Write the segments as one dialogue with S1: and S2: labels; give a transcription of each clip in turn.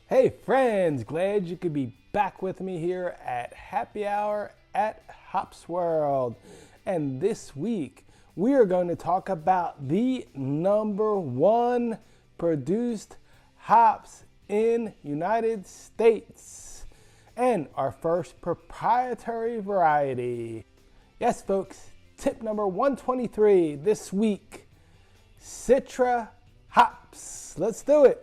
S1: Hey friends, glad you could be back with me here at Happy Hour at Hops World. And this week we are going to talk about the number one produced hops in United States and our first proprietary variety. Yes folks, tip number 123 this week, Citra hops. Let's do it.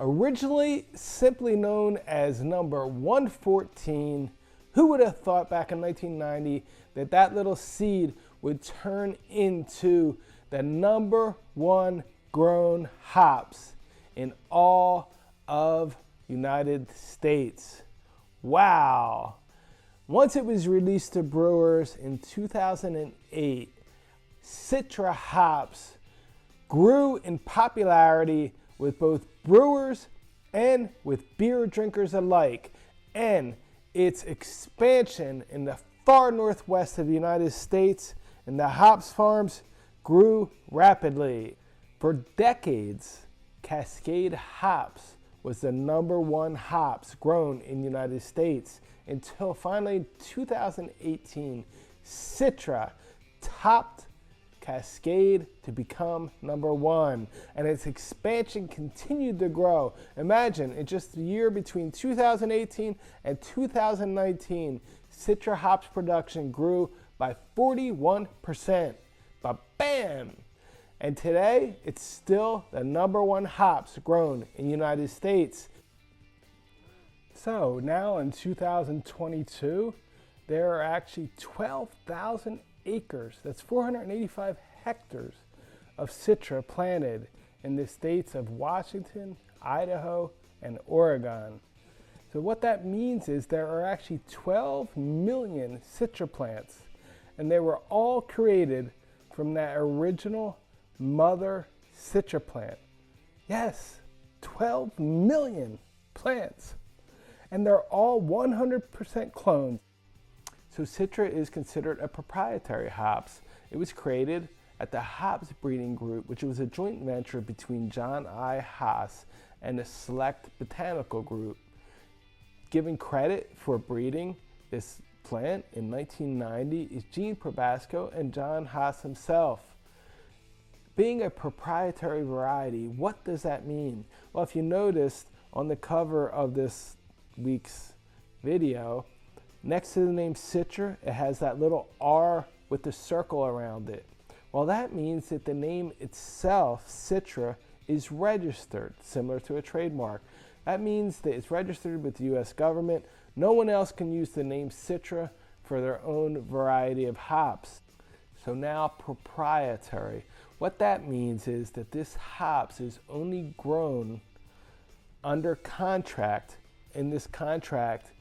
S1: Originally simply known as number 114, who would have thought back in 1990 that that little seed would turn into the number one grown hops in all of United States. Wow. Once it was released to brewers in 2008, Citra hops grew in popularity with both brewers and with beer drinkers alike, and its expansion in the far northwest of the United States and the hops farms grew rapidly. For decades, Cascade hops was the number one hops grown in the United States until finally in 2018, Citra topped Cascade to become number one, and its expansion continued to grow. Imagine, in just the year between 2018 and 2019, Citra hops production grew by 41%. But bam! And today, it's still the number one hops grown in the United States. So now in 2022, there are actually 12,000 acres, that's 485 hectares of Citra planted in the states of Washington, Idaho, and Oregon. So what that means is there are actually 12 million Citra plants, and they were all created from that original mother Citra plant. Yes, 12 million plants, and they're all 100% clones. So Citra is considered a proprietary hops. It was created at the Hops Breeding Group, which was a joint venture between John I. Haas and the Select Botanical Group. Given credit for breeding this plant in 1990 is Gene Probasco and John Haas himself. Being a proprietary variety, what does that mean? Well, if you noticed on the cover of this week's video, next to the name Citra, it has that little R with the circle around it. Well, that means that the name itself, Citra, is registered, similar to a trademark. That means that it's registered with the US government. No one else can use the name Citra for their own variety of hops. So now proprietary. What that means is that this hops is only grown under contract. In this contract,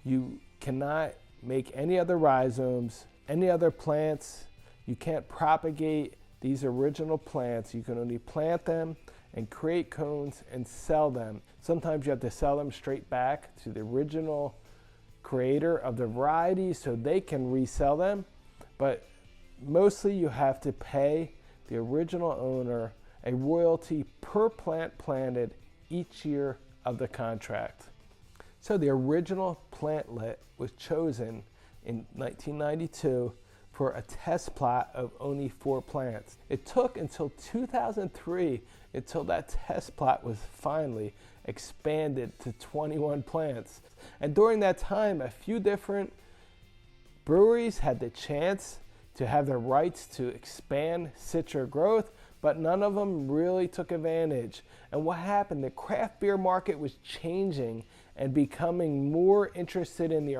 S1: you cannot make any other rhizomes, any other plants. You can't propagate these original plants. You can only plant them and create cones and sell them. Sometimes you have to sell them straight back to the original creator of the variety so they can resell them. But mostly you have to pay the original owner a royalty per plant planted each year of the contract. So the original plantlet was chosen in 1992 for a test plot of only 4 plants. It took until 2003 until that test plot was finally expanded to 21 plants. And during that time, a few different breweries had the chance to have the rights to expand Citra growth, but none of them really took advantage. And what happened? The craft beer market was changing and becoming more interested in the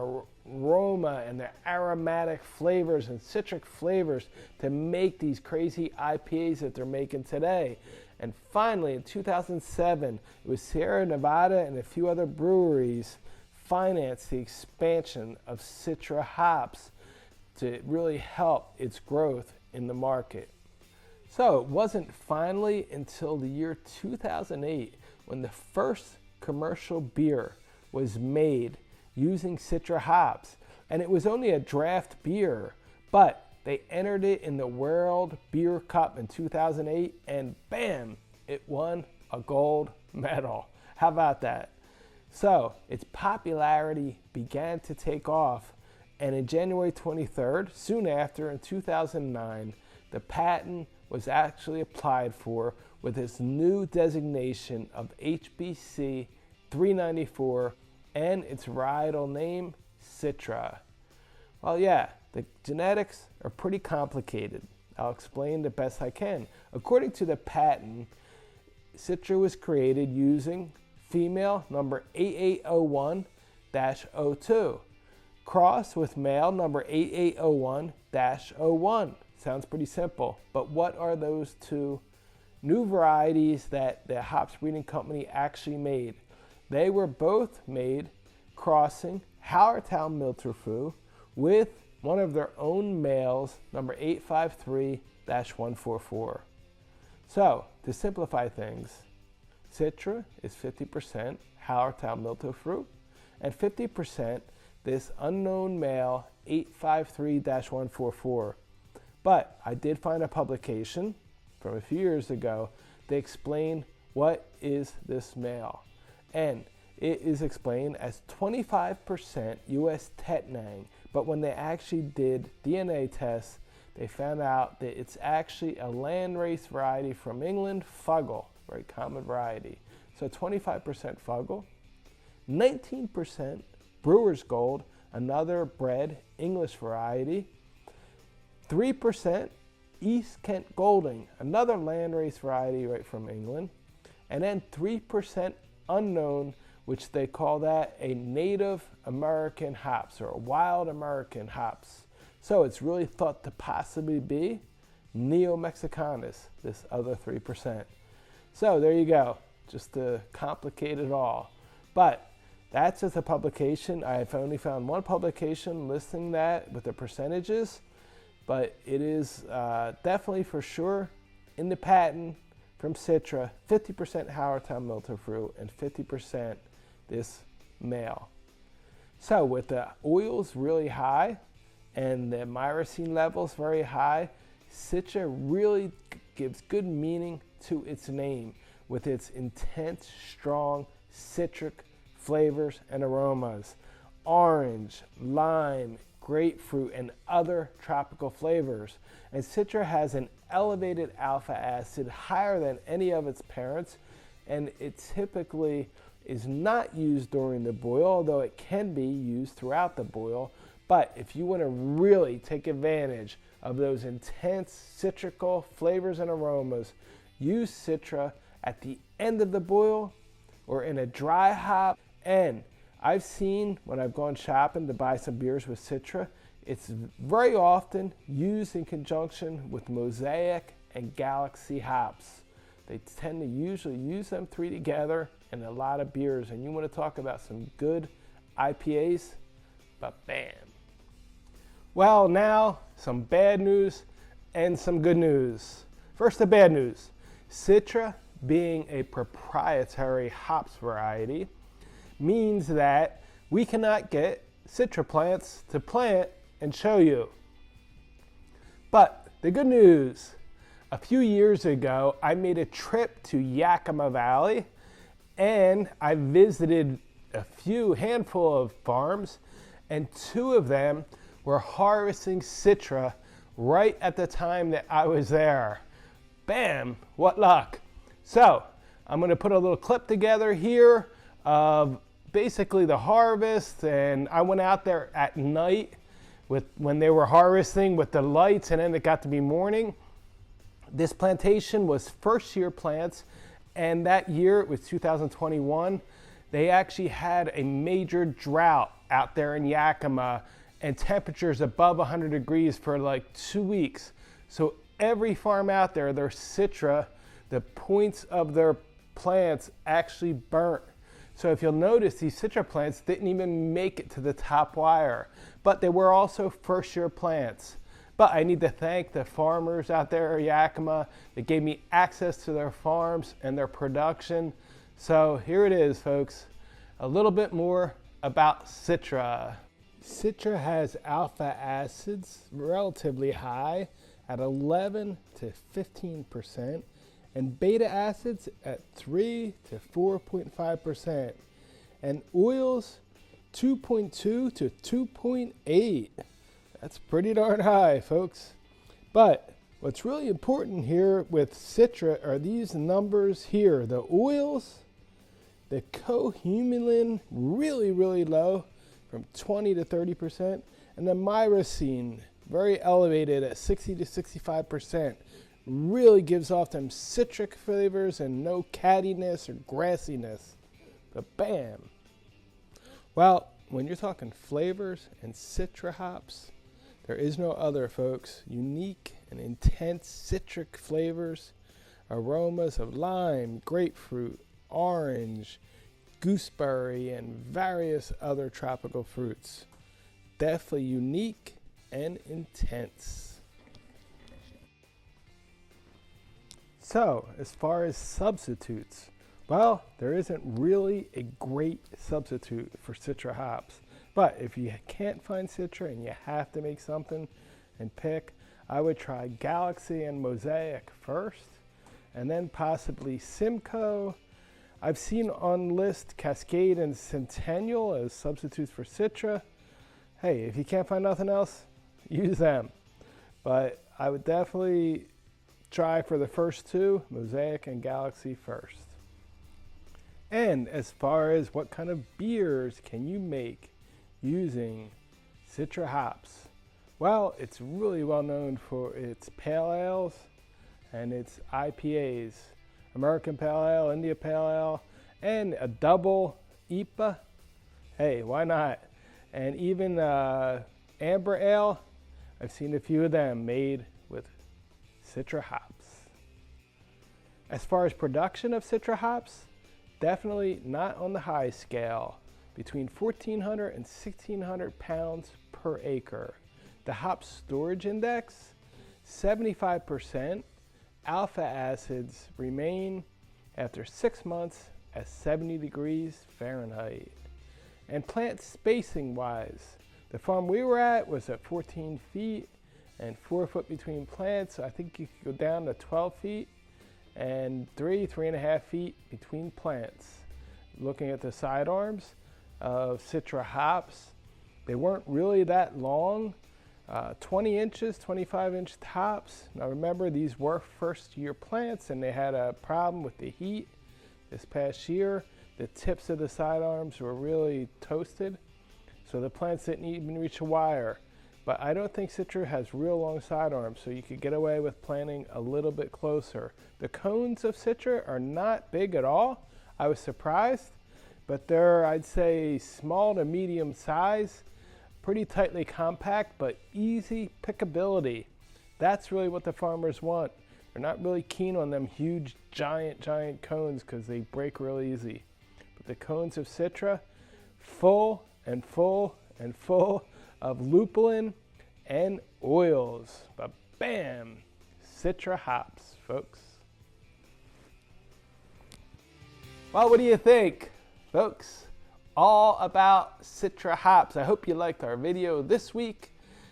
S1: aroma and the aromatic flavors and citric flavors to make these crazy IPAs that they're making today. And finally, in 2007, it was Sierra Nevada and a few other breweries financed the expansion of Citra hops to really help its growth in the market. So it wasn't finally until the year 2008 when the first commercial beer was made using Citra hops. And it was only a draft beer, but they entered it in the World Beer Cup in 2008, and bam, it won a gold medal. How about that? So its popularity began to take off, and in January 23rd, soon after, in 2009, the patent was actually applied for with its new designation of HBC 394 and its varietal name, Citra. Well, yeah, the genetics are pretty complicated. I'll explain the best I can. According to the patent, Citra was created using female number 8801-02, crossed with male number 8801-01. Sounds pretty simple, but what are those two new varieties that the hops breeding company actually made? They were both made crossing Hallertau Milterfoo with one of their own males, number 853-144. So, to simplify things, Citra is 50% Hallertau Milterfoo and 50% this unknown male 853-144. But I did find a publication from a few years ago that explained what is this male. And it is explained as 25% US Tettnang. But when they actually did DNA tests, they found out that it's actually a landrace variety from England, Fuggle, very common variety. So 25% Fuggle, 19% Brewer's Gold, another bred English variety, 3% East Kent Golding, another landrace variety right from England, and then 3% unknown, which they call that a Native American hops or a wild American hops. So it's really thought to possibly be Neo-Mexicanus, this other 3%. So there you go, just to complicate it all. But that's just a publication. I've only found one publication listing that with the percentages, but it is definitely for sure in the patent from Citra, 50% Hallertau Milterfoo and 50% this male. So with the oils really high and the myrcene levels very high, Citra really gives good meaning to its name with its intense, strong citric flavors and aromas. Orange, lime, grapefruit, and other tropical flavors. And Citra has an elevated alpha acid higher than any of its parents, and it typically is not used during the boil, although it can be used throughout the boil. But if you want to really take advantage of those intense citrical flavors and aromas, use Citra at the end of the boil or in a dry hop. And I've seen when I've gone shopping to buy some beers with Citra, it's very often used in conjunction with Mosaic and Galaxy hops. They tend to usually use them three together in a lot of beers. And you want to talk about some good IPAs, but bam. Well, now some bad news and some good news. First, the bad news. Citra, being a proprietary hops variety, means that we cannot get Citra plants to plant and show you. But the good news, a few years ago, I made a trip to Yakima Valley and I visited a handful of farms, and two of them were harvesting Citra right at the time that I was there. Bam, what luck. So I'm gonna put a little clip together here of basically the harvest, and I went out there at night when they were harvesting with the lights, and then it got to be morning. This plantation was first year plants, and that year it was 2021. they actually had a major drought out there in Yakima and temperatures above 100 degrees for like 2 weeks. So every farm out there, their Citra, the points of their plants actually burnt. So if you'll notice, these Citra plants didn't even make it to the top wire, but they were also first-year plants. But I need to thank the farmers out there in Yakima that gave me access to their farms and their production. So here it is, folks, a little bit more about Citra. Citra has alpha acids relatively high at 11 to 15%, and beta acids at 3 to 4.5%, and oils 2.2 to 2.8. That's pretty darn high, folks. But what's really important here with Citra are these numbers here. The oils, the cohumulin, really, really low, from 20 to 30%, and the myrcene, very elevated at 60 to 65%. Really gives off them citric flavors and no cattiness or grassiness. But bam. Well, when you're talking flavors and Citra hops, there is no other, folks. Unique and intense citric flavors, aromas of lime, grapefruit, orange, gooseberry, and various other tropical fruits. Definitely unique and intense. So, as far as substitutes, well, there isn't really a great substitute for Citra hops. But if you can't find Citra and you have to make something and pick, I would try Galaxy and Mosaic first, and then possibly Simcoe. I've seen on list Cascade and Centennial as substitutes for Citra. Hey, if you can't find nothing else, use them. But I would definitely try for the first two, Mosaic and Galaxy first. And as far as what kind of beers can you make using Citra hops, well, it's really well known for its pale ales and its IPAs, American Pale Ale, India Pale Ale, and a double IPA. Hey, why not? And even amber ale, I've seen a few of them made with Citra hops. As far as production of Citra hops, definitely not on the high scale, between 1,400 and 1,600 pounds per acre. The hop storage index, 75%. Alpha acids remain after 6 months at 70 degrees Fahrenheit. And plant spacing wise, the farm we were at was at 14 feet and 4 foot between plants. I think you could go down to 12 feet and 3.5 feet between plants. Looking at the sidearms of Citra hops, they weren't really that long, 20 inches, 25-inch tops. Now remember, these were first-year plants and they had a problem with the heat this past year. The tips of the sidearms were really toasted, so the plants didn't even reach a wire. But I don't think Citra has real long sidearms, so you could get away with planting a little bit closer. The cones of Citra are not big at all. I was surprised, but they're, I'd say, small to medium size, pretty tightly compact, but easy pickability. That's really what the farmers want. They're not really keen on them huge, giant cones because they break real easy. But the cones of Citra, full and full and full of lupulin and oils. But bam, Citra hops, folks. Well, what do you think, folks? All about Citra hops. I hope you liked our video this week.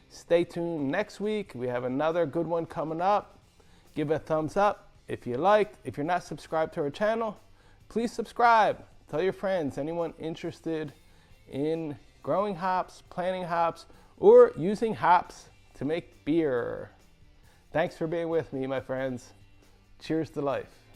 S1: Stay tuned next week. We have another good one coming up. Give a thumbs up if you liked. If you're not subscribed to our channel, please subscribe. Tell your friends, anyone interested in growing hops, planting hops, or using hops to make beer. Thanks for being with me, my friends. Cheers to life.